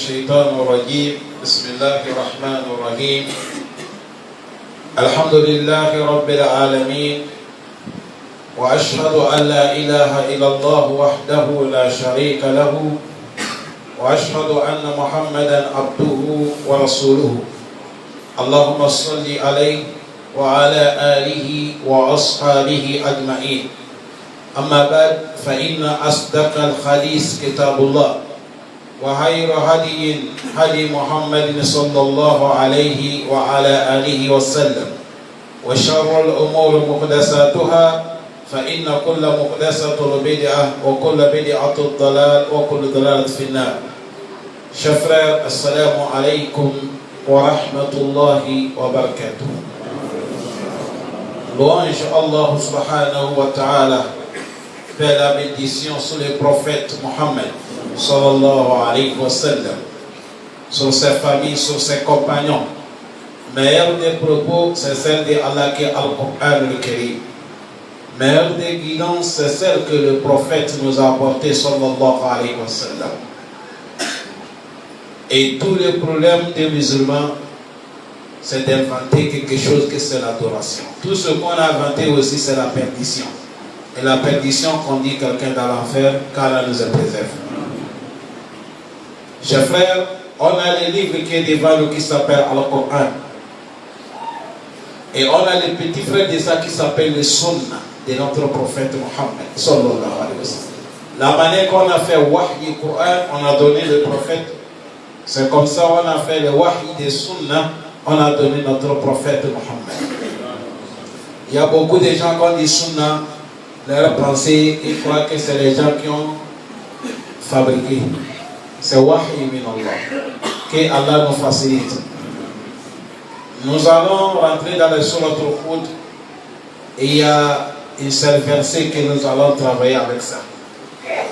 الشيطان الرجيم بسم الله الرحمن الرحيم الحمد لله رب العالمين وأشهد أن لا إله إلا الله وحده لا شريك له وأشهد أن محمدا عبده ورسوله اللهم صل عليه وعلى آله وأصحابه أجمعين أما بعد فإن أصدق الحديث كتاب الله وخير هدي هدي محمد صلى الله عليه وعلى آله وسلم وشر الأمور محدثاتها فإن كل محدثة بدعة وكل بدعة ضلال وكل ضلالة في النار. Chers frères, assalamu alaikum wa rahmatullahi wa barakatuh. Louange Allah subhanahu wa ta'ala, fait la bénédiction sur le prophète Mohammed sallallahu alayhi wa sallam, sur ses familles, sur ses compagnons. Meilleur des propos, c'est celle de Allah qui est Al-Qur'an al-Karim. Meilleure des guidances, c'est celle que le prophète nous a apportée sallallahu alayhi wa sallam. Et tous les problèmes des musulmans, c'est d'inventer quelque chose que c'est l'adoration. Tout ce qu'on a inventé aussi, c'est la perdition. Et la perdition conduit quelqu'un dans l'enfer, car Allah nous en préserve. Chers frères, on a les livres qui est devant nous qui s'appellent Al-Qur'an. Et on a les petits frères de ça qui s'appellent les Sunna de notre prophète Mohammed sallallahu alayhi wa sallam. La manière qu'on a fait Wahy Qur'an, on a donné le prophète. C'est comme ça on a fait le Wahy des Sunna, on a donné notre prophète Mohammed. Il y a beaucoup de gens qui ont dit Sunna, leur pensée, ils croient que c'est les gens qui ont fabriqué. C'est Wahy min Allah, que Allah nous facilite. Nous allons rentrer dans le Surat Al-Hud et il y a un seul verset que nous allons travailler avec ça.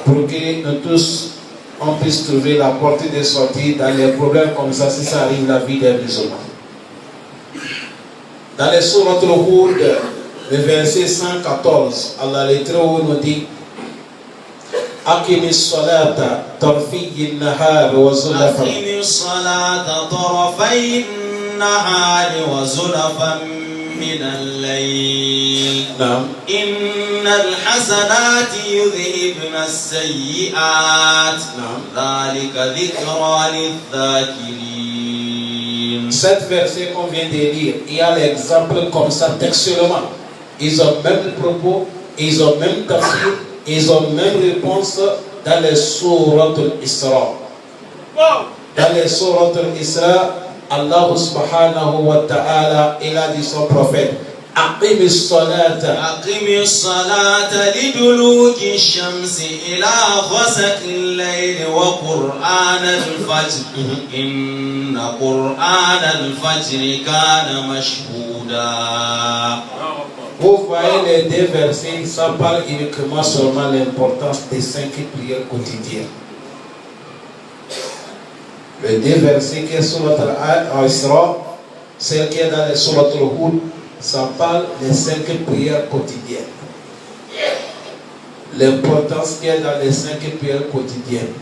Pour que nous tous, on puisse trouver la porte de sortie dans les problèmes comme ça, si ça arrive dans la vie des musulmans. Dans le Surat Al-Hud, le verset 114, Allah le Très-Haut nous dit أقم الصلاة طرفي النهار وزلفا أقم الصلاة طرفي النهار وزلفا من الليل نعم إن الحسنات يذهبن السيئات ذلك ذكرى للذاكرين. Cet verset qu'on vient de lire, il y a l'exemple comme ça textuellement. Ils ont même le propos, ils ont même tafsir, ils ont même réponse dans les sourates al-Isra. Dans les sourates al-Isra, Allah subhanahu wa ta'ala, il a dit son prophète, أقم الصلاة لدلوك الشمس إلى غسق الليل وقرآن الفجر إن قرآن الفجر كان مشهودا. Vous voyez les deux versets, ça parle uniquement seulement l'importance des 5 prières quotidiennes. Les deux versets qui est sur notre Al-Isra, celle qui est dans le Surat Al-Hud, ça parle des 5 prières quotidiennes. L'importance qu'il y a dans les 5 prières quotidiennes.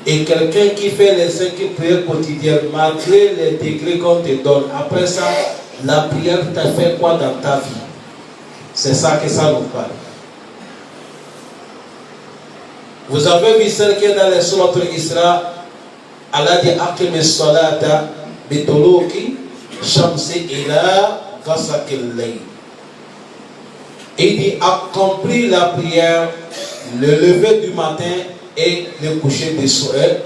Et quelqu'un qui fait les 5 prières quotidiennes, malgré les degrés qu'on te donne, après ça, la prière t'a fait quoi dans ta vie? C'est ça que ça nous parle. Vous avez vu celle qui est dans les Surat Al-Isra, Allah dit Aqim as-salata bituluki shamsi ila ghasaqil layl. Il dit accomplis la prière, le lever du matin et le coucher du soleil.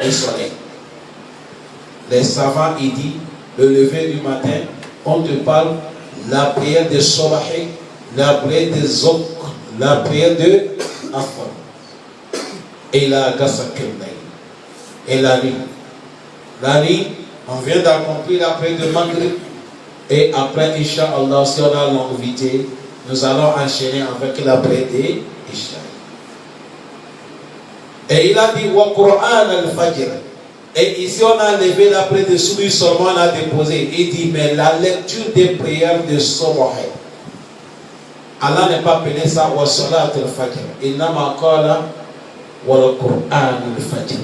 Les savants ils disent le lever du matin, on te parle la prière de Sobahi, la prière de Zok, la prière de Afar et la ghasaqil layl. Et la nuit. La nuit, on vient d'accomplir la prière de Maghrib. Et après, Inch'Allah, si on a l'envie, nous allons enchaîner avec la prière de Isha. Et il a dit, Wa Qur'an al-Fajr. Et ici, on a levé la prière de Soubi seulement, on a déposé. Il dit, mais la lecture des prières de Sobahi. Allah n'est pas appelé ça, Wa Salat al-Fajr. Il n'a pas encore là, Wa Qur'an al-Fajr.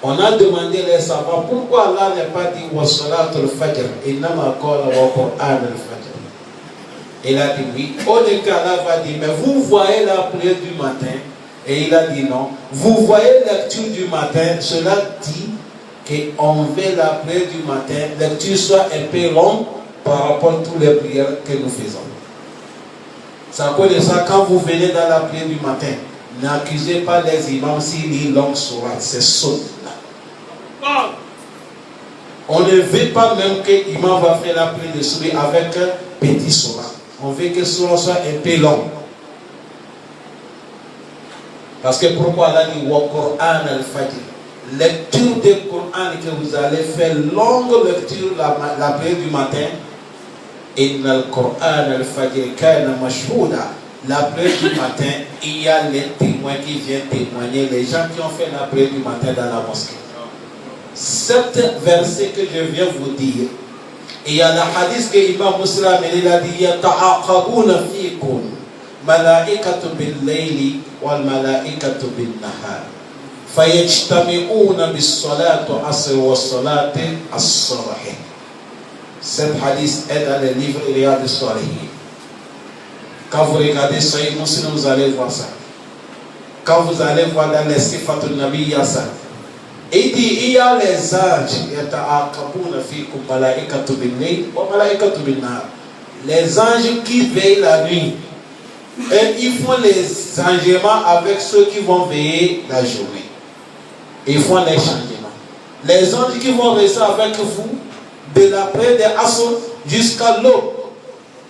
On a demandé les savants pourquoi Allah n'a pas dit wa salatul fajr, innama qala wa Qur'an al-fajr. Il a dit oui. Au lieu qu'Allah va dire, mais vous voyez la prière du matin. Et il a dit non. Vous voyez la lecture du matin, cela dit qu'on veut la prière du matin, la lecture soit un peu longue par rapport à toutes les prières que nous faisons. C'est à cause de ça, quand vous venez dans la prière du matin, n'accusez pas les imams s'ils lisent longue sourate, c'est saut. On ne veut pas même que l'imam va faire la prière de souris avec un petit sourate. On veut que cela soit un peu long. Parce que pourquoi Allah dit wa Qur'an al-Fajr, lecture du Coran que vous allez faire, longue lecture la prière du matin. Inna al-Qur'an al-Fajr kana mashhouda. La prière du matin, il y a les témoins qui viennent témoigner, les gens qui ont fait la prière du matin dans la mosquée. Cet verset que je viens vous dire, il y a le hadith que l'imam Muslim il a dit yata'aqabuna fikum malaikatu bil-layli wal malaikatu bin-nahar fayajtami'una bis-salati asr wa salati as-subh. Cet hadith est dans le livre Riyad as-Salihin. Quand vous regardez Sahih Muslim, vous allez voir ça. Quand vous allez voir dans les Sifatul Nabi, il y a ça. Il dit, il y a les anges, les anges qui veillent la nuit. Et ils font les changements avec ceux qui vont veiller la journée. Ils font les changements. Les anges qui vont rester avec vous de l'après des Asr jusqu'à l'aube.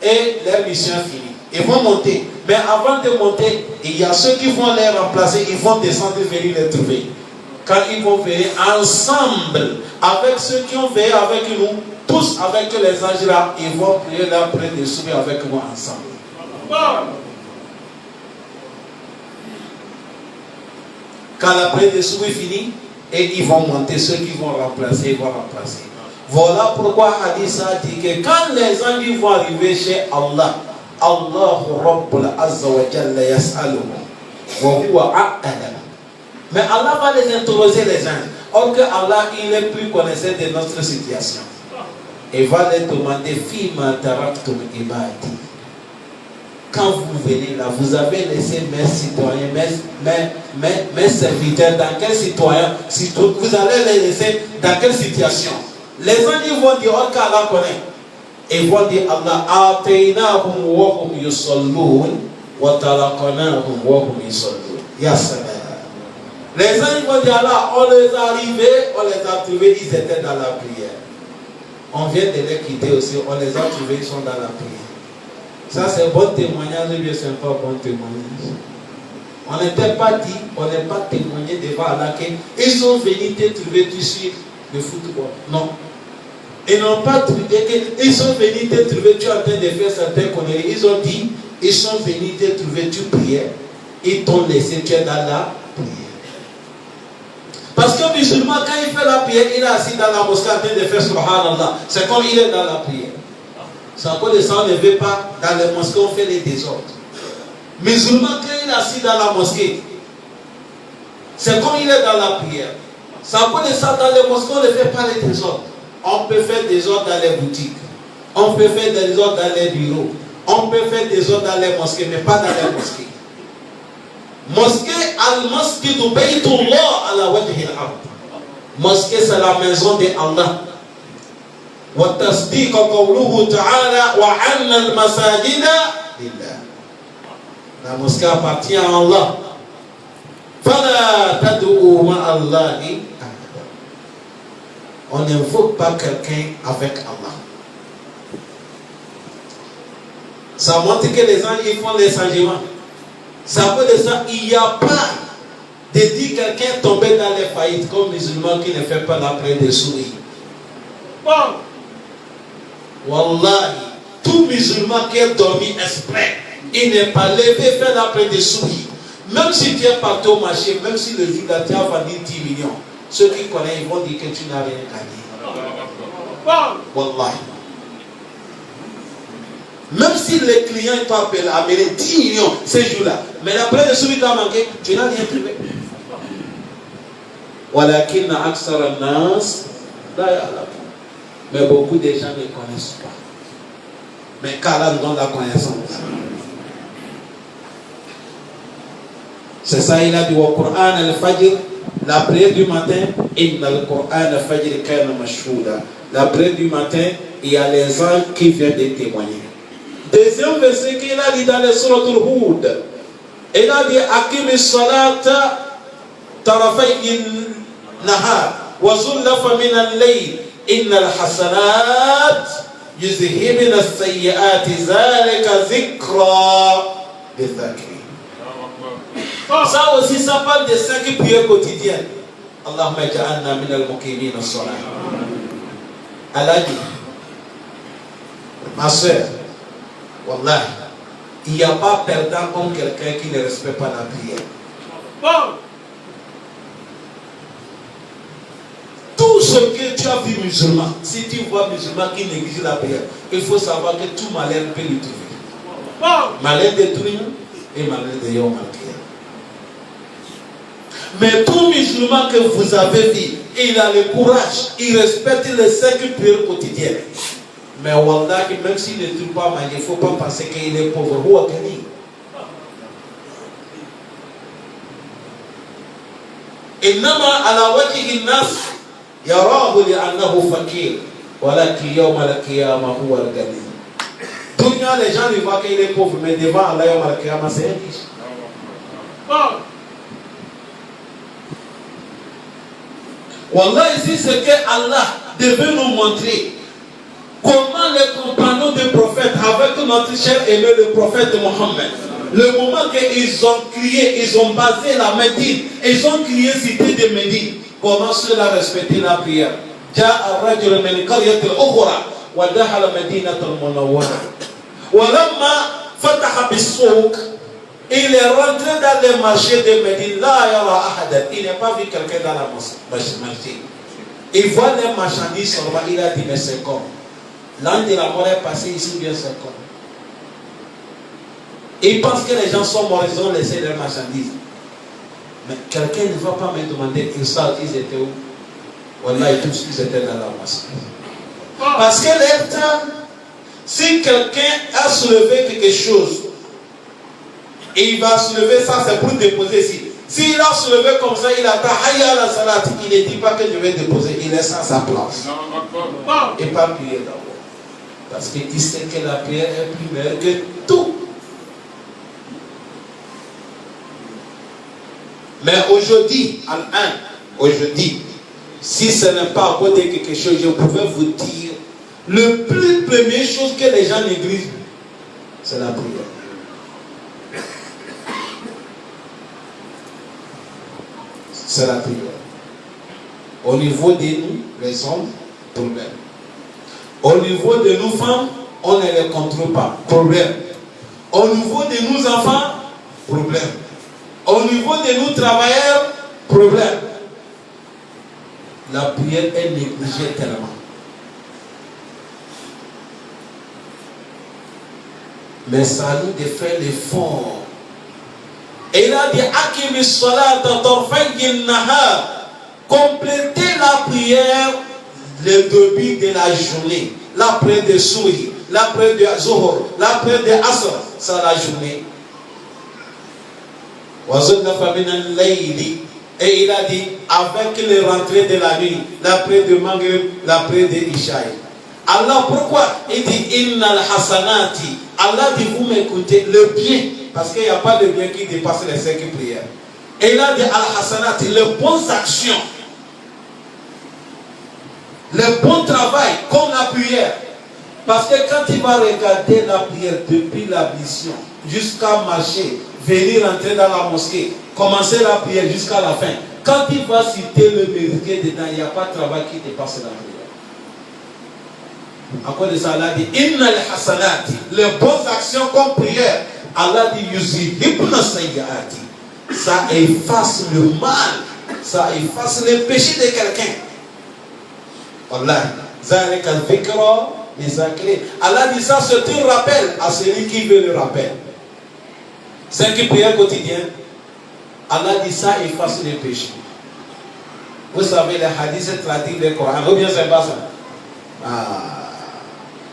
Et leur mission finie. Ils vont monter. Mais avant de monter, il y a ceux qui vont les remplacer. Ils vont descendre et venir les trouver. Quand ils vont veiller ensemble avec ceux qui ont veillé avec nous, tous avec les anges là, ils vont prier la prière de souper avec moi ensemble. Quand la prière de souper finit, et ils vont monter, ceux qui vont remplacer, ils vont remplacer. Voilà pourquoi Hadith a dit que quand les anges vont arriver chez Allah, Allahu Rabbul Azza wa Jalla yas'aluhu wa huwa a'lam. Mais Allah va les interroger les anges. Or que Allah, il est plus connaisseur de notre situation. Il va les demander Fima taraktum ibadi. Quand vous venez là, vous avez laissé mes citoyens, mes serviteurs, dans quel citoyen, vous allez les laisser dans quelle situation? Les anges vont dire, oh qu'Allah connaît. Ils vont dire, Allah, ataynahum wa hum yusallun, wa talaqnahum wa hum yusallun. Ya salam. Les anges vont dire, Allah, on les a arrivés, on les a trouvés, ils étaient dans la prière. On vient de les quitter aussi, on les a trouvés, ils sont dans la prière. Ça c'est bon témoignage, ou bien c'est pas bon témoignage. On n'était pas dit, on n'est pas témoigné devant Allah qu'ils sont venus te trouver, tu suis le football. Non. Ils n'ont pas trouvé qu'ils sont venus te trouver, tu es en train de faire certaines conneries. Ils ont dit, ils sont venus te trouver, tu priais. Ils t'ont laissé, tu es dans la prière. Parce que le musulman, quand il fait la prière, il est assis dans la mosquée en train de faire subhanallah. C'est comme il est dans la prière. C'est à cause de ça, on ne veut pas, dans les mosquées, on fait les désordres. Musulman, quand il est assis dans la mosquée, c'est comme il est dans la prière. C'est à cause de ça, dans les mosquées, on ne fait pas les désordres. On peut faire des ordres dans les boutiques. On peut faire des ordres dans les bureaux. On peut faire des ordres dans les mosquées, mais pas dans les mosquées. Mosquée, al-masjidu baytullah ala wajhi al-ard. Mosquée, c'est la maison de Allah. Wa tasdiq qawluhu ta'ala wa anna al-masajida lillah. La mosquée appartient à Allah. Fala tad'u ma'a Allahi. On n'invoque pas quelqu'un avec Allah. Ça montre que les gens ils font les changements. Ça veut dire ça, il n'y a pas de dire quelqu'un tombé dans les faillites comme musulman qui ne fait pas la prière de souris. Bon. Wallahi, tout musulman qui est dormi exprès, il n'est pas levé faire la prière de souris. Même si tu es parti au marché, même si le jour là tu as vendu 10 millions, ceux qui connaissent, ils vont dire que tu n'as rien gagné. Wallahi. Même si les clients t'ont appelé à amener 10 millions ces jours-là, mais après le souris t'a manqué, tu n'as rien trouvé. Walakin aksar an-nas la ya'lamun. Mais beaucoup de gens ne connaissent pas. Mais qu'Allah nous donne la connaissance. C'est ça, il a dit au Coran al-Fajr, la prière du matin, inna al-Quran al-Fajr kana mashhouda. La prière du matin, il y a les anges qui viennent de témoigner. Deuxième verset qu'il a dit dans les sourates al-Hud, il a dit Aqimi salata tarafay nahar wa zullafa min al-layl inna al-hasanat yuzhibna as-sayyi'ati zalika zikra lidh-dhakirin. Ça aussi, ça parle de 5 prières quotidiennes. Allahumma ja'alna min al-muqimin as-salat. Allah dit, ma soeur, wallah, il n'y a pas perdant comme quelqu'un qui ne respecte pas la prière. Bon. Tout ce que tu as vu musulman, si tu vois musulman qui néglige la prière, il faut savoir que tout malheur peut lui trouver. Bon. Malheur de tout et malheur de Yom al-Qiyamah. Mais tout musulman que vous avez vu, il a le courage, il respecte les 5 prières quotidiennes. Mais wallah, même s'il ne trouve pas manger, il ne faut pas penser qu'il est pauvre. Où est-il? إنما على وجه الناس يراه لأنه فقير ولكن يوم القيامة هو الغني. Dunya, les gens lui voient qu'il est pauvre, mais devant Allah, yawm al-qiyamah, c'est un riche. Wallah, ici, c'est que Allah devait nous montrer comment les compagnons des prophètes, avec notre cher aimé le prophète Mohammed, le moment qu'ils ont crié, ils ont basé la Médine, ils ont crié cité de Médine, comment cela respecter la prière. جاء الرجل من قرية أخرى ودخل مدينة المنورة ولما فتح بالسوق il est rentré dans les marchés de Médine. Là, il y aura Ahad. Il n'a pas vu quelqu'un dans la marché. Il voit les marchandises seulement. Il a dit, mais c'est comme. L'an de la mort est passé ici, bien c'est comme. Il pense que les gens sont morts, ils ont laissé leurs marchandises. Mais quelqu'un ne va pas me demander, ils savent qu'ils étaient où. Voilà, et tous ils étaient dans la mosquée. Parce que leur temps, si quelqu'un a soulevé quelque chose, et il va soulever ça, c'est pour déposer ici. S'il a soulevé comme ça, il attend Hayya la salat, il ne dit pas que je vais déposer, il laisse à sa place. Et pas prier d'abord. Parce qu'il sait que la prière est plus meilleure que tout. Mais aujourd'hui, aujourd'hui, si ce n'est pas à côté de quelque chose, je pouvais vous dire, le plus première chose que les gens négligent, c'est la prière. C'est la prière. Au niveau de nous, les hommes, problème. Au niveau de nous femmes, on ne les contrôle pas, problème. Au niveau de nous enfants, problème. Au niveau de nous travailleurs, problème. La prière est négligée tellement. Mais ça a nous de faire l'effort. Et il a dit Akimi salata tarfayn nahar. Complétez la prière le début de la journée. La prière de Souri, la prière de Zohor, la prière de Asr, c'est la journée. Et il a dit avec les rentrées de la nuit, la prière de Maghrib, la prière de Ishaï. Allah, pourquoi? Il dit Innal hasanati. Allah dit vous m'écoutez, le bien. Parce qu'il n'y a pas de bien qui dépasse les 5 prières. Et il a dit al-hasanat, les bonnes actions, le bon travail, comme la prière. Parce que quand il va regarder la prière depuis la mission, jusqu'à marcher, venir entrer dans la mosquée, commencer la prière jusqu'à la fin, quand il va citer le mérite dedans, il n'y a pas de travail qui dépasse la prière. À cause de ça, Allah dit Inna al-hasanati, les bonnes actions comme prière. Allah dit yuzhibna sayyiati. Ça efface le mal, ça efface le péché de quelqu'un. Allah, zalika dhikra lizakirin. Allah dit ça, c'est un rappel à celui qui veut le rappel. 5 prières quotidiennes. Allah dit ça efface le péché. Vous savez, les hadiths traduisent le Coran. Ou bien c'est pas ça?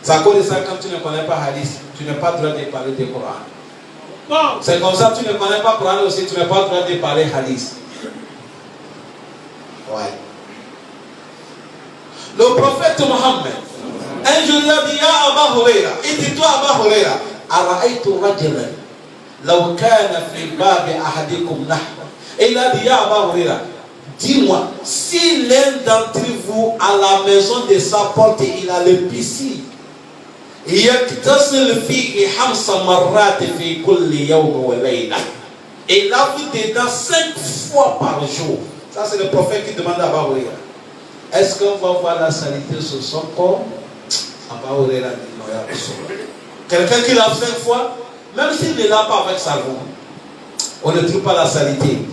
C'est à cause de ça, quand tu ne connais pas hadith, tu n'as pas le droit de parler du Coran. C'est comme ça, tu ne connais pas Coran aussi, tu n'as pas le droit de parler hadith. Ouais. Le prophète Mohammed, un jour il a dit, Ya Aba Huraira, il dit, toi Aba Huraira, Ara'aytu rajulan, law kana fi babi ahadikum nahwa. Et il a dit, Ya Aba Huraira, dis-moi, si l'un d'entre vous, à la maison de sa porte, il a le piscine, يغتسل فيه 5 مرات في كل يوم وليلة. Et lave dedans 5 fois par jour. Ça c'est le prophète qui demande à Aba Huraira. Est-ce qu'on va voir la saleté sur son corps? Aba Huraira dit non, ya Rasulullah. Quelqu'un qui lave 5 fois, même s'il ne lave pas avec savon, on ne trouve pas la saleté.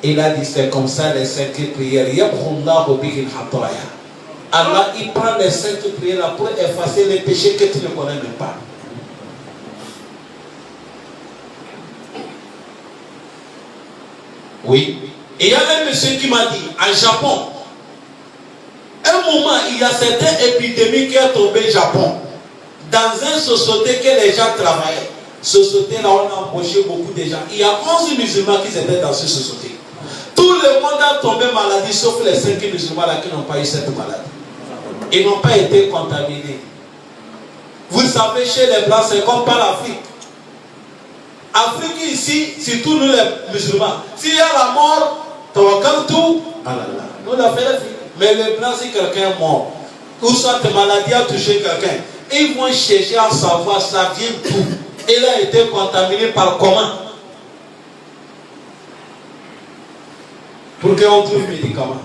Il a dit c'est comme ça les 5 prières. Yabkhullahu bihi al-hataya. Allah, il prend les 5 prières pour effacer les péchés que tu ne connais même pas. Oui. Et il y a un monsieur qui m'a dit, en Japon, un moment, il y a certaines épidémies qui sont tombées au Japon. Dans une société que les gens travaillaient. Société là, on a embauché beaucoup de gens. Il y a 11 musulmans qui étaient dans cette société. Tout le monde a tombé maladie, sauf les 5 musulmans là qui n'ont pas eu cette maladie. Ils n'ont pas été contaminés. Vous savez, chez les Blancs, c'est comme par l'Afrique. Afrique ici, c'est tous nous les musulmans. S'il y a la mort, tawakkaltu, nous l'avons fait la vie. Mais les Blancs, si quelqu'un est mort, ou soit une maladie a touché quelqu'un, ils vont chercher à savoir ça vient d'où. Il a été contaminé par comment? Pour qu'on trouve le médicament.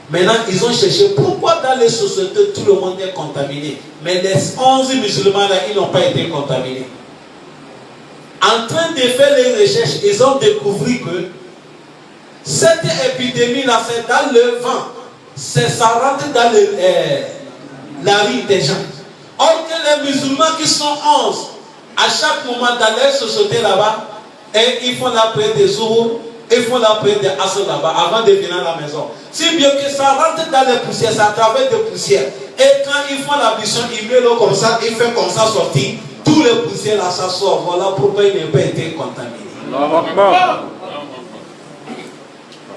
Maintenant, ils ont cherché pourquoi dans les sociétés tout le monde est contaminé. Mais les 11 musulmans là, ils n'ont pas été contaminés. En train de faire les recherches, ils ont découvert que cette épidémie là, c'est dans le vent. Ça rentre dans la vie des gens. Or que les musulmans qui sont 11, à chaque moment dans leur société là-bas, et ils font la prière des jours. Ils font la prière de Asr là-bas avant de venir à la maison. Si bien que ça rentre dans les poussières, ça traverse des poussières. Et quand ils font la mission, ils mettent l'eau comme ça, ils font comme ça sortir. Tous les poussières là, ça sort. Voilà pourquoi il n'a pas été contaminé.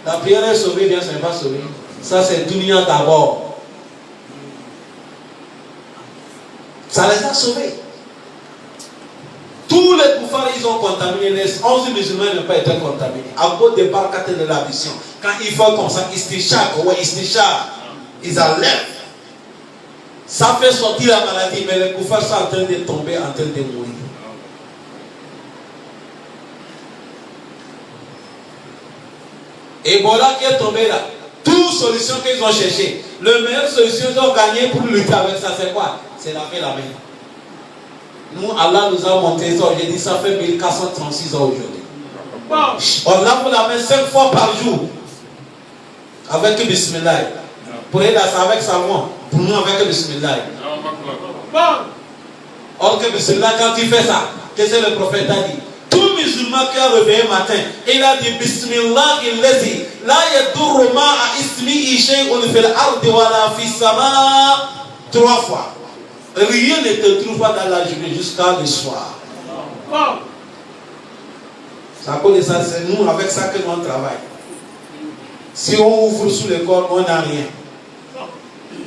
La prière est sauvée, bien sûr, n'est pas sauvée. Ça c'est Dunia d'abord. Ça les a sauvés. Tous les koufars, ils ont contaminé. Les 11 musulmans n'ont pas été contaminés. À cause des barcates de la mission. Quand ils font comme ça, istishaq, ils enlèvent. Ça fait sortir la maladie, mais les koufars sont en train de tomber, en train de mourir. Ebola qui est tombé là. Toutes solutions qu'ils ont cherchées. La meilleure solution qu'ils ont gagné pour lutter avec ça, c'est quoi? C'est laver la main. Nous, Allah nous a montré ça aujourd'hui, ça fait 1436 ans aujourd'hui. On lave la main 5 fois par jour. Avec Bismillah. Pour elle, c'est avec savon. Pour nous, avec Bismillah. Or que Bismillah, quand tu fais ça, qu'est-ce que le prophète a dit? Tout musulman qui a réveillé matin, il a dit Bismillah illazi la yadurru ma'a ismihi shay'un fil ardi wala fis sama 3 fois. Rien ne te trouve pas dans la journée jusqu'à le soir. C'est à cause de ça, c'est nous avec ça que nous on travaille. Si on ouvre sous le corps, on n'a rien.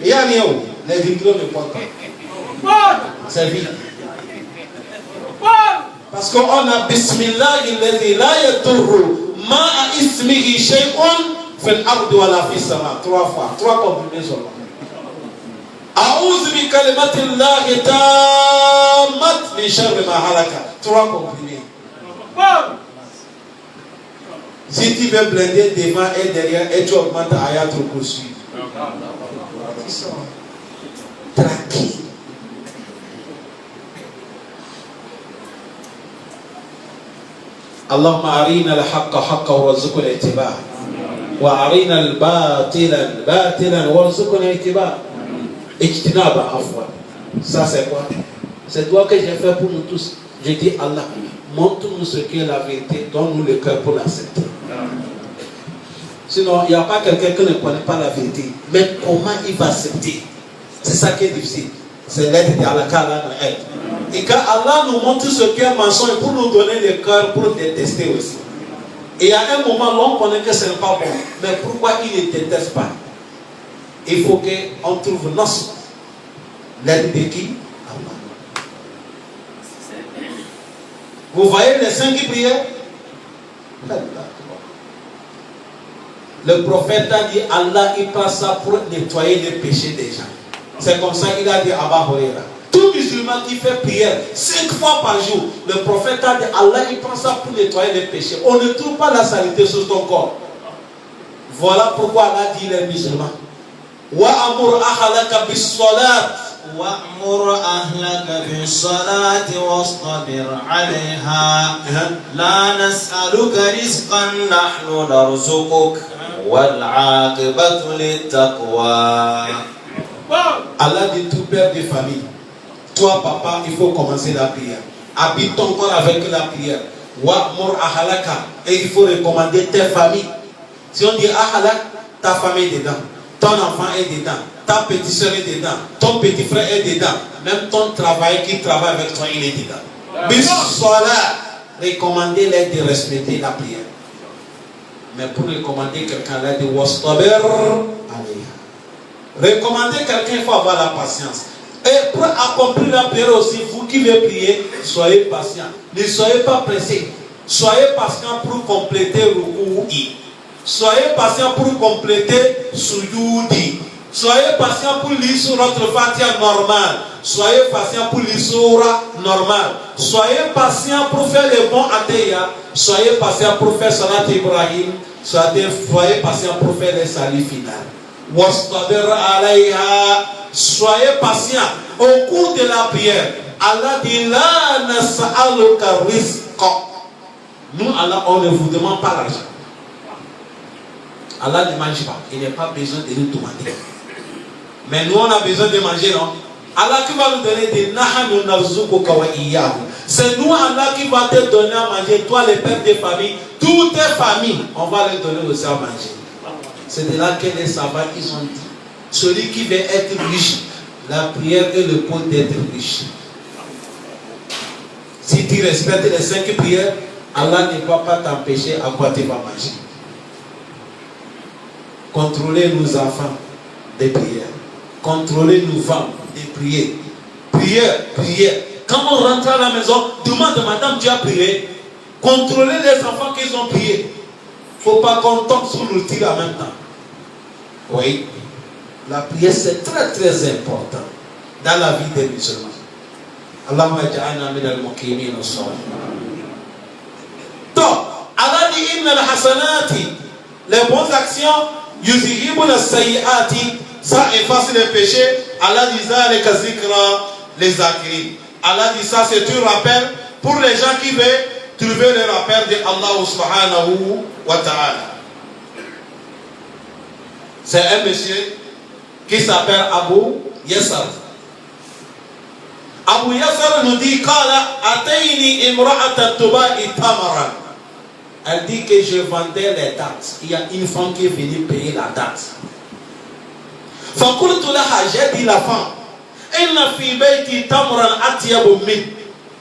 Il n'y a rien où? Les diplômes ne portent pas. C'est vide. Parce qu'on a Bismillah illadhi la yadurru ma'a ismihi shay'un fil ardi wala fis sama 3 fois, 3 comprimés seulement. A'udhu bi kalimatillahi tammat min sharri ma halaka 3 comprimés. Si tu veux blinder devant et derrière et tu augmentes ayat au kursi. Tranquille. اللهم أرنا الحق حقا وارزقنا اتباعه وأرنا الباطل باطلا وارزقنا اتباعه اجتناب عفوا. Ça c'est quoi? C'est toi que j'ai fait pour nous tous. Je dis Allah, montre-nous ce qu'est la vérité, donne-nous le cœur pour l'accepter. Sinon, il n'y a pas quelqu'un qui ne connaît pas la vérité. Mais comment il va accepter? C'est ça qui est difficile. C'est l'aide d'Allah qu'Allah nous aide. Et quand Allah nous montre ce qui est mensonge pour nous donner le cœur pour détester aussi. Et à un moment, l'on connaît que ce n'est pas bon. Mais pourquoi il ne déteste pas? Il faut qu'on trouve notre l'aide de qui? Allah. Vous voyez les saints qui priaient? Le prophète a dit Allah il passe ça pour nettoyer les péchés des gens. C'est comme ça qu'il a dit Abba Huraira. Tout musulman qui fait prière 5 fois par jour, le prophète a dit Allah il prend ça pour nettoyer les péchés. On ne trouve pas la saleté sur ton corps. Voilà pourquoi Allah dit les musulmans. Wa amur ahlaka bis salat. وَأْمُرْ أَهْلَكَ بِالصَّلَاةِ وَاصْطَبِرْ عَلَيْهَا لَا نَسْأَلُكَ رِزْقًا نَحْنُ نَرْزُقُكَ وَالْعَاقِبَةُ لِلتَّقْوَى. Allah dit tout père de famille, toi papa, il faut commencer la prière. Habite ton corps avec la prière. Wa'mur ahlaka, et il faut recommander tes familles. Si on dit ahlak, ta famille est dedans, ton enfant est dedans, ta petite soeur est dedans, ton petit frère est dedans, même ton travail qui travaille avec toi, il est dedans. Bis-salat, recommandez-les de respecter la prière. Mais pour recommander quelqu'un, là, de wastabir alayha. Recommander quelqu'un, il faut avoir la patience. Et pour accomplir la prière aussi, vous qui voulez prier, soyez patient. Ne soyez pas pressés. Soyez patient pour compléter Ruku'i. Soyez patient pour compléter Sujudi. Soyez patient pour lire sur notre Fatiha normal. Soyez patient pour lire surah normal. Soyez patient pour faire les bons atayas. Soyez patient pour faire Salat Ibrahim. Soyez patient pour faire les salis finales. Wastabir alayha. Soyez patient au cours de la prière. Allah dit la nas'aluka rizqa. Nous, Allah, on ne vous demande pas l'argent. Allah ne mange pas. Il n'a pas besoin de nous demander. Mais nous, on a besoin de manger, non? Allah qui va nous donner des nahanu narzuquka wa iyyahu. C'est nous, Allah, qui va te donner à manger. Toi, les pères de famille, toutes tes familles, on va leur donner aussi à manger. C'est de là que les savants, ils ont dit, celui qui veut être riche, la prière est le point d'être riche. Si tu respectes les 5 prières, Allah ne va pas t'empêcher à quoi tu vas manger. Contrôlez nos enfants de prière. Contrôlez nos femmes de prier. Prière, prière. Quand on rentre à la maison, demande madame, tu as prié. Contrôlez les enfants qu'ils ont prié. Il ne faut pas qu'on tombe sous le tir en même temps. Oui. La prière, c'est très très important dans la vie des musulmans. Allahumma ja'alna min al-muqimin as-salihin. Donc, Allah dit inna al-hasanati, les bonnes actions, yuzhibun as-sayyiati, ça efface les péchés. Allah dit zalika zikra les zakirin. Allah dit ça, c'est un rappel pour les gens qui veulent trouver le rappel de Allah subhanahu wa ta'ala. C'est un monsieur qui s'appelle Abu Yasar. Abu Yasar nous dit Qala atayni imra'atan tuba'i tamaran. Elle dit que je vendais les dates. Il y a une femme qui est venue payer la date. Faqultu laha, j'ai dit la femme, inna fi bayti tamran atyabu min.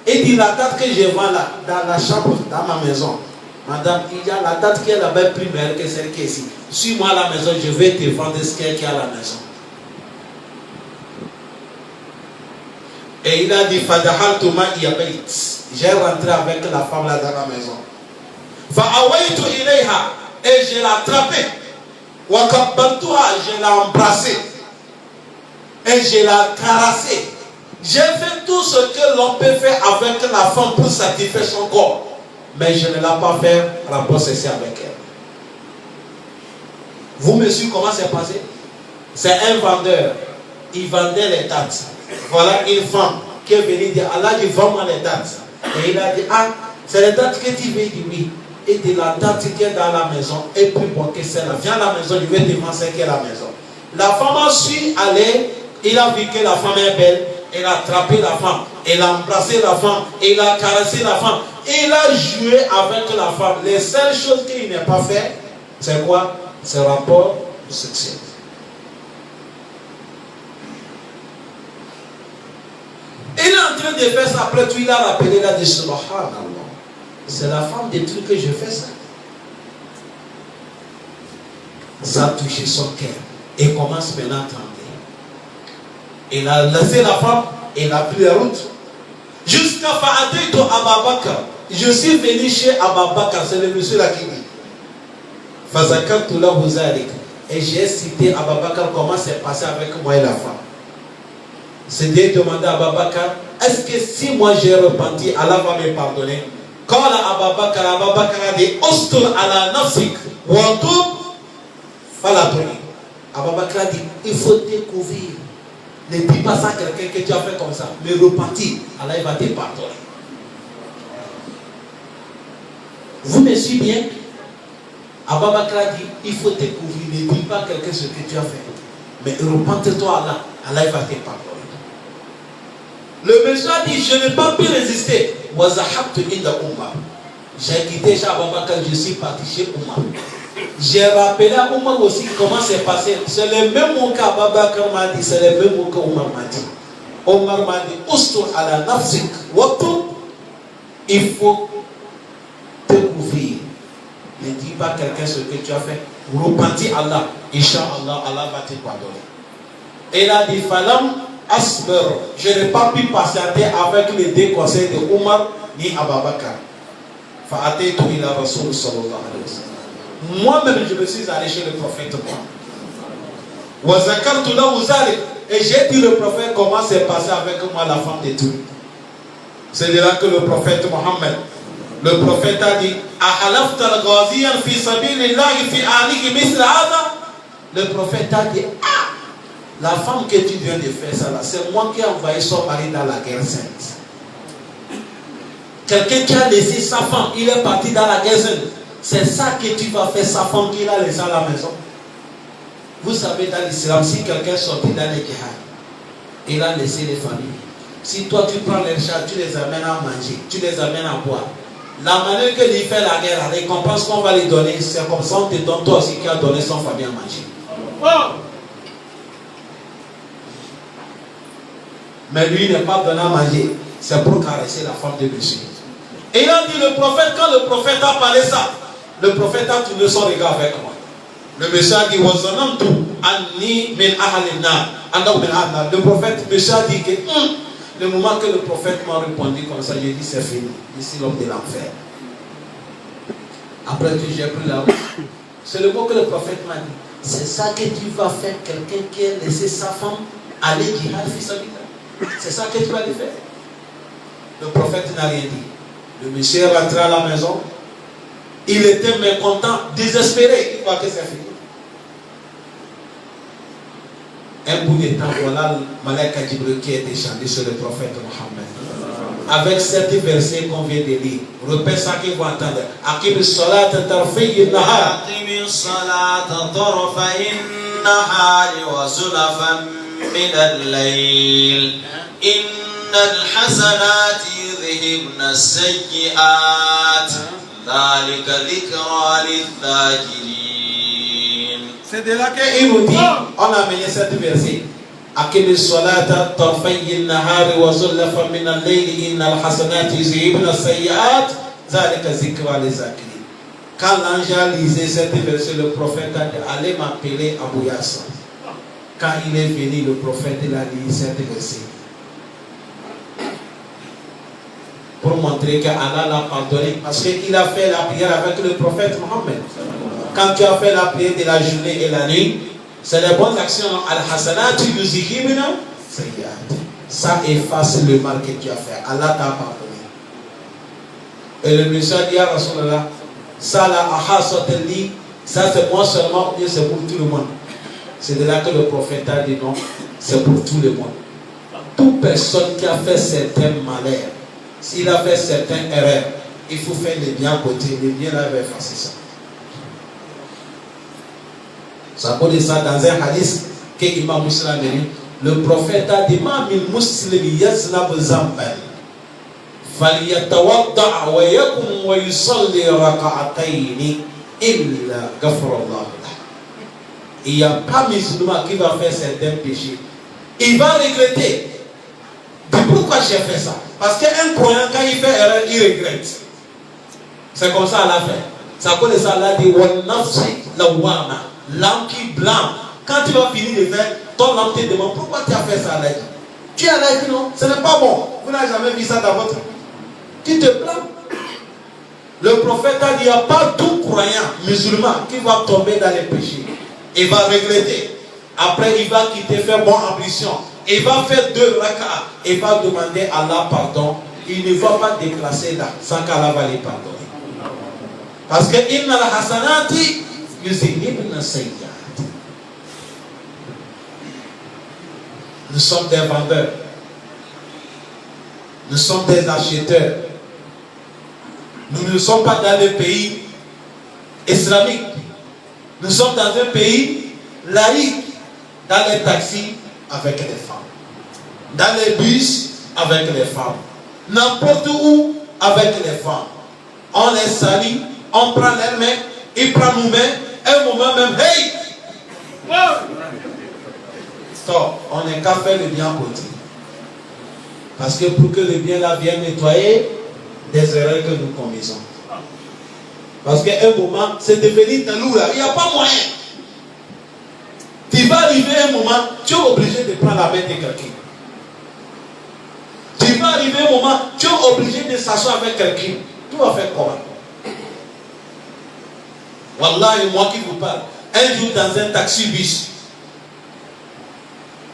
Et dit la date que je vends là, dans la chambre, dans ma maison. Madame, il y a la date qui est là-bas plus belle que celle qui est ici. Suis-moi à la maison, je vais te vendre ce qu'il y a à la maison. Et il a dit, Fadahaltu ma'iya bayt. J'ai rentré avec la femme là dans la maison. Fa'awaitu ilayha. Et je l'ai attrapée. Wa kabbaltuha, je l'ai embrassée. Et je l'ai caressée. J'ai fait tout ce que l'on peut faire avec la femme pour satisfaire son corps. Mais je ne l'ai pas fait rapport sexuel avec elle. Vous me suivez comment c'est passé? C'est un vendeur. Il vendait les dates. Voilà une femme qui est venue dire Allah dit vends-moi les dates. Et il a dit ah, c'est les dates que tu veux. Il dit oui. Et de la date qui est dans la maison est plus bonne que celle-là. Viens à la maison, je vais te vendre celle qui est à la maison. La femme a su aller. Il a vu que la femme est belle. Il a attrapé la femme. Il a embrassé la femme. Il a caressé la femme. Il a joué avec la femme. Les seules choses qu'il n'a pas fait, c'est quoi? ce rapport sexuel. Il est en train de faire ça, après tout, il a rappelé, il a dit, subhanallah, c'est la femme des trucs que je fais ça. Ça a touché son cœur. Et commence maintenant à trembler. Il a laissé la femme, et il a pris la route. Jusqu'à Fa'ataytu Aba Bakr. Je suis venu chez Aba Bakr, c'est le monsieur là qui dit. Fazakartu lahu zalik. Et j'ai cité Aba Bakr comment c'est passé avec moi et la femme. C'est de demander à Aba Bakr, est-ce que si moi j'ai repenti, Allah va me pardonner? Quand Aba Bakr a dit, Ustur ala nafsik, wa tub, falatuni. Aba Bakr a dit, il faut découvrir. Ne dis pas ça à quelqu'un que tu as fait comme ça, mais repentir, Allah va te pardonner. Vous me suivez bien? Aba Bakr a dit, il faut découvrir. Ne dis pas à quelqu'un ce que tu as fait, mais repente-toi à Allah, Allah va te pardonner. Le monsieur a dit, je n'ai pas pu résister. J'ai quitté chez Aba Bakr, je suis parti chez Omar. J'ai rappelé à Omar aussi comment c'est passé. C'est le même mot qu'Aba Bakr m'a dit, c'est le même mot qu'Omar m'a dit. Omar m'a dit, Ustur ala nafsik, il faut te couvrir. Ne dis pas à quelqu'un ce que tu as fait. Repentis Allah. Inch'Allah, Allah va te pardonner. Et il a dit, Falam Asber, je n'ai pas pu patienter avec les deux conseils de Omar ni Aba Bakr. Fa'ataytu ila Rasul sallallahu alayhi wa sallam. Moi-même, je me suis allé chez le prophète. Et j'ai dit le prophète comment c'est passé avec moi la femme de tout. C'est de là que le prophète Mohammed, le prophète a dit, le prophète a dit, la femme que tu viens de faire ça là, c'est moi qui ai envoyé son mari dans la guerre sainte. Quelqu'un qui a laissé sa femme, il est parti dans la guerre sainte. C'est ça que tu vas faire, sa femme qu'il a laissé à la maison. Vous savez, dans l'islam, si quelqu'un sortit dans les guerres, il a laissé les familles. Si toi tu prends les chats, tu les amènes à manger, tu les amènes à boire. La manière que lui fait la guerre, la récompense qu'on va lui donner, c'est comme ça on te donne toi aussi qui a donné son famille à manger. Oh! Mais lui n'est pas donné à manger, c'est pour caresser la femme de monsieur. Et il a dit le prophète, quand le prophète a parlé ça, le prophète a tourné son regard avec moi. Le monsieur a dit, le prophète, monsieur a dit que le moment que le prophète m'a répondu comme ça, j'ai dit c'est fini. Ici l'homme de l'enfer. Après tout, j'ai pris la route. C'est le mot que le prophète m'a dit. C'est ça que tu vas faire, quelqu'un qui a laissé sa femme aller djihad fils. C'est ça que tu vas lui faire. Le prophète n'a rien dit. Le monsieur est rentré à la maison. Il était mécontent, désespéré. Il voit que c'est fini. Un bout de temps, voilà le Malaika Jibril qui est descendu sur le prophète Mohammed. Avec cet verset qu'on vient de lire. Repère ça qu'ils vont entendre. Aqim salat tarfiy nahar. Aqim salat tarfiy nahar wa zulafan min al-layl. Innal hasanati yudhhibna as-sayyi'at. Dhalika dhikra lidh-dhakirin. C'est de là qu'il nous dit, on a amené cette verset. Aqim salata tarfiy nahar wa zulafan min al-layl. Innal hasanati yudhhibna as-sayyi'at. Dhalika dhikra lidh-dhakirin. Quand l'ange a lisé cette verset, le prophète a dit, allez m'appeler Abu Yasser. Quand il est venu, le prophète il a lu cette verset. Pour montrer qu'Allah l'a pardonné. Parce qu'il a fait la prière avec le prophète Mohammed. Quand tu as fait la prière de la journée et la nuit, c'est les bonnes actions. Al-Hasanatu yuzhibna sayyi'at. Ça efface le mal que tu as fait. Allah t'a pardonné. Et le monsieur a dit à Rasulallah, ça là, ça c'est moi seulement, ou c'est pour tout le monde. C'est de là que le prophète a dit non, c'est pour tout le monde. Toute personne qui a fait certains malheurs, s'il a fait certaines erreurs, il faut faire les biens à côté. Les biens là va effacer ça. Ça peut dire ça dans un hadith que Imam Muslim a dit. Le prophète a dit ma min muslim yaznab zamban falyatawadda wa yakum wa yusalli rak'atayn illa ghafara Allah. Il n'y a pas musulman qui va faire certains péchés. Il va regretter. Pourquoi j'ai fait ça? Parce qu'un croyant, quand il fait erreur, il regrette. C'est comme ça Allah fait. Ça connaît ça, Allah dit l'âme qui blâme. Quand tu vas finir de faire, ton âme te demande pourquoi tu as fait ça, Allah dit. Tu as dit non, ce n'est pas bon. Vous n'avez jamais vu ça dans votre vie. Tu te blâmes. Le prophète a dit, il n'y a pas tout croyant musulman qui va tomber dans les péchés. Il va regretter. Après, il va quitter, faire bonne ambition. Il va faire 2 rak'ah. Il va demander à Allah pardon. Il ne va pas déclasser là sans qu'Allah va les pardonner. Parce que inna la hasanati yuzhibna sayyi'at. Nous sommes des vendeurs. Nous sommes des acheteurs. Nous ne sommes pas dans le pays islamique. Nous sommes dans un pays laïque. Dans les taxis, avec les femmes. Dans les bus, avec les femmes. N'importe où, avec les femmes. On les salue, on prend les mains, ils prennent nos mains, un moment même, hey! Stop, on n'est qu'à faire le bien côté. Parce que pour que le bien là vienne nettoyer des erreurs que nous commettons. Parce qu'à un moment, c'est devenu talou là, il n'y a pas moyen. Tu vas arriver un moment, tu es obligé de prendre la main de quelqu'un. Tu vas arriver un moment, tu es obligé de s'asseoir avec quelqu'un. Tu vas faire comment? Wallahi, moi qui vous parle, un jour dans un taxi-bus,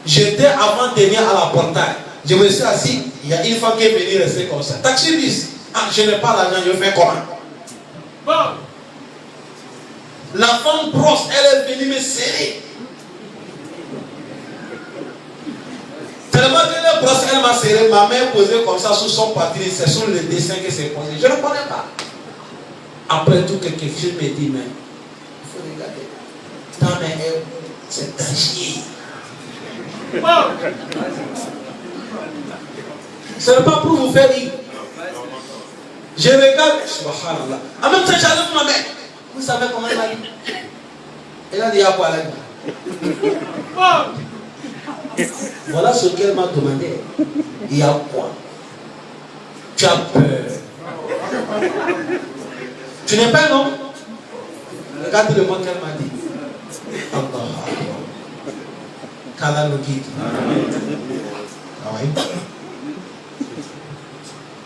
j'étais avant-dernier à la portail. Je me suis assis, il y a une femme qui est venue rester comme ça. Taxi-bus, je n'ai pas l'argent, je fais comment? Bon. La femme brosse, elle est venue me serrer. Tellement que la brosse, elle m'a serré, ma main posée comme ça sous son poitrine, c'est sur le dessin que c'est posé. Je ne connais pas. Après tout, quelque chose me dit, mais il faut regarder. Ta main, c'est dangereux. Ce n'est pas pour vous faire rire. Je regarde, subhanallah. En même temps, j'enlève ma main. Vous savez comment elle m'a dit? Elle a dit à quoi elle a dit? Voilà ce qu'elle m'a demandé. Il y a quoi? Tu as peur. Tu n'es pas un homme? Regarde le mot qu'elle m'a dit. Allah. Qu'Allah nous guide. Ah oui.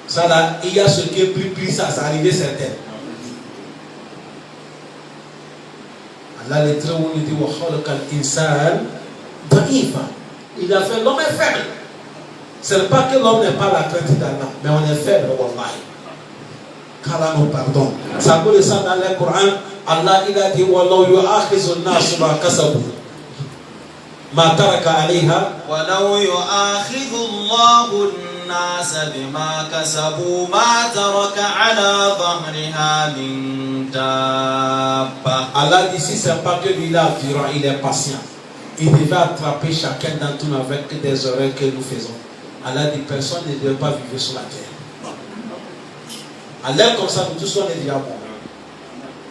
Ça là, il y a ce qui est plus ça, ça arrivé certain. Allah les traits où il dit il a fait l'homme est faible. Ce n'est pas que l'homme n'est pas la crainte d'Allah, mais on est faible, wallahi. Qu'Allah nous pardonne. Ça peut ça dans le Coran. Allah il a dit wallahu yu'akhizu an-nas ma kasabu ma taraka 'alayha walau yu'akhidhu Allahu an-nas bima kasabu ma taraka 'ala dhahriha min dabba. Allah dit si c'est pas que lui là durant, il est patient. Il devait attraper chacun d'entre nous avec des erreurs que nous faisons. Allah dit personne ne devait pas vivre sur la terre. Allah comme ça, nous tous on est déjà bons.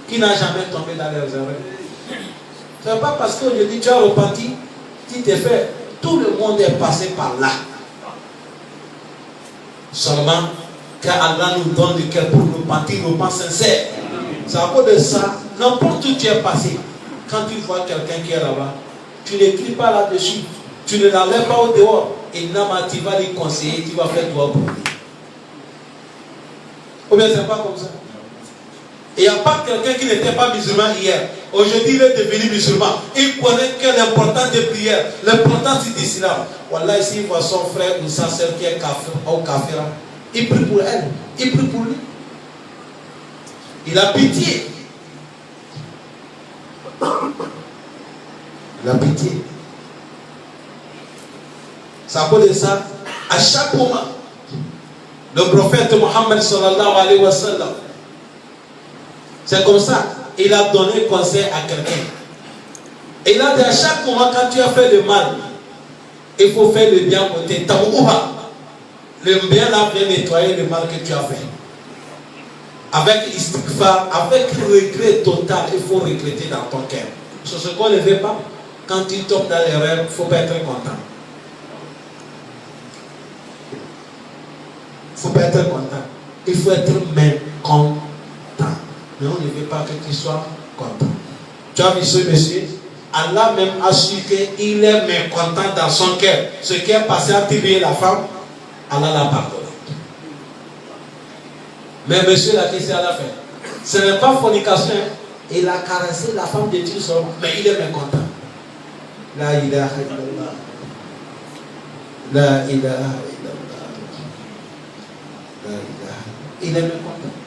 Qui n'a jamais tombé dans les erreurs? Ce n'est pas parce que je dis tu as repenti, tu t'es fait. Tout le monde est passé par là. Seulement, quand Allah nous donne le cœur pour nous repentir, nous pensons sincères. C'est à cause de ça, n'importe où tu es passé, quand tu vois quelqu'un qui est là-bas, tu n'écris pas là-dessus, tu ne l'enlèves pas au dehors, et tu vas lui conseiller, tu vas faire toi pour lui. Ou bien c'est pas comme ça. Il n'y a pas quelqu'un qui n'était pas musulman hier. Aujourd'hui, il est devenu musulman. Il connaît que l'importance des prières, l'importance du islam. Wallah, ici, il voit son frère ou sa soeur qui est kafir, au kafira. Il prie pour elle, il prie pour lui. Il a pitié. Il a pitié. Ça cause de ça, à chaque moment, le prophète Mohammed sallallahu alayhi wa sallam, c'est comme ça, il a donné conseil à quelqu'un. Il a dit à chaque moment, quand tu as fait le mal, il faut faire le bien côté. Le bien là vient nettoyer le mal que tu as fait. Avec istighfar, avec regret total, il faut regretter dans ton cœur. sur ce qu'on ne veut pas. Quand il tombe dans l'erreur, il ne faut pas être content. Il ne faut pas être content. Il faut être même content. Mais on ne veut pas que tu sois content. Tu as vu ce monsieur? Allah même a su qu'il est mécontent dans son cœur. Ce qui est passé à tribouiller la femme, Allah l'a pardonné. Mais monsieur là, qu'est-ce qu'il a fait? Ce n'est pas fornication. Il a caressé la femme de Dieu seulement, mais il est mécontent. La ilaha illallah. La ilaha illallah. La ilaha. Il est mécontent.